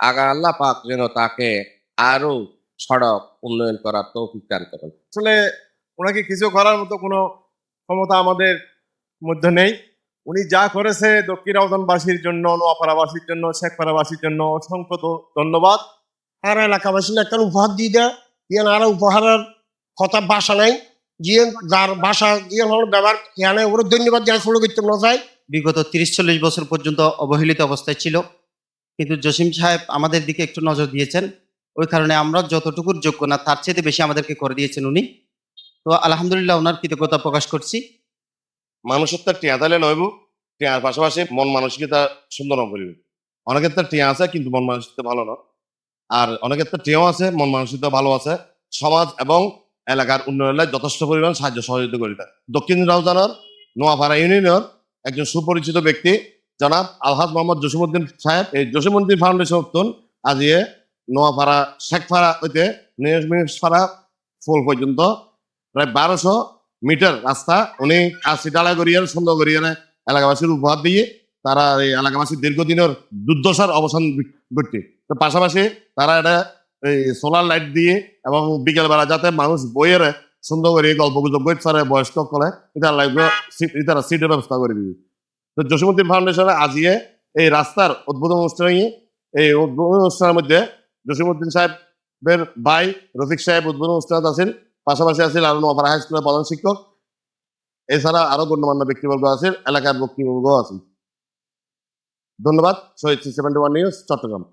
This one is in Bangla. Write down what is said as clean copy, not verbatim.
আল্লাহ পাক যেন তাকে আরো সড়ক উন্নয়ন করার তৌফিক দান করেন। আসলে ওনাকে কিছু করার মতো কোনো ক্ষমতা আমাদের মধ্যে নেই। উনি যা করেছে দক্ষিণ আওতানবাসীর জন্য, নোয়াপাড়াবাসীর জন্য, শেখপাড়াবাসীর জন্য অসংখ্য ধন্যবাদ। আর এলাকাবাসী একটা উপহার দিয়ে দেয় ইয়ান আর উপহারের কথা বাসা নাই জিয়ান যার বাসা জিয়ান হল ব্যবহার ইয়ানে ওর ধন্যবাদ জানাই ফলো করতে না চাই। বিগত 30-40 বছর পর্যন্ত অবহেলিত অবস্থায় ছিল, কিন্তু জসিম সাহেব আমাদের দিকে একটু নজর দিয়েছেন। ওই কারণে আমরা যতটুকুর যোগ্য না তার চেয়ে বেশি আমাদেরকে করে দিয়েছেন উনি। তো আলহামদুলিল্লাহ ওনার কৃতজ্ঞতা প্রকাশ করছি। মানুষের তো টিয়া তাইলে নইব, টিয়ার পাশাপাশি মন মানসিকতা সুন্দর করিবে। অনেকের তো টিয়া আছে কিন্তু মন মানসিকতা ভালো না, আর অনেকের তো টিয়াও আছে মন মানসিকতা ভালো আছে। সমাজ এবং এলাকার উন্নয়নে যথেষ্ট পরিমাণ সাহায্য সহযোগিতা করি। দক্ষিণ রাউজানের নোয়াপাড়া ইউনিয়নের একজন সুপরিচিত ব্যক্তি জনাব আলহাজ মোহাম্মদ জসিমউদ্দিন সাহেব, এই জসিমউদ্দিন ফাউন্ডেশন উত্তন আজিয়ে নোয়াপাড়া শেখপাড়া হইতে নিয়াজমিনপাড়া ফুল পর্যন্ত প্রায় 1200 মিটার রাস্তা উনি কাশি ডালা করিয়ার সুন্দর করিয়ার এলাকাবাসীর উপহার দিয়ে তারা এই এলাকাবাসীর দীর্ঘদিনের দুর্দশার অবসান ঘটছে। তো পাশাপাশি তারা এটা এই সোলার লাইট দিয়ে এবং বিকেল বেলা যাতে মানুষ বইয়ের সুন্দর করে গল্প গুজব বই পারে বয়স্ক করে এটা লাগবে তারা সিটের ব্যবস্থা করে দিবে। তো জসিমউদ্দিন ফাউন্ডেশনে আজিয়ে এই রাস্তার উদ্বোধন অনুষ্ঠানে, এই উদ্বোধন অনুষ্ঠানের মধ্যে জসিমউদ্দিন সাহেবের ভাই রফিক সাহেব উদ্বোধন অনুষ্ঠানে আছেন, পাশাপাশি আছেন আরো নোয়াপাড়া হাই স্কুলের প্রধান শিক্ষক, এছাড়া আরো গণ্যমান্য ব্যক্তিবর্গ আছেন, এলাকার ব্যক্তিবর্গ আছেন। ধন্যবাদ। শহীদ 71 নিউজ, চট্টগ্রাম।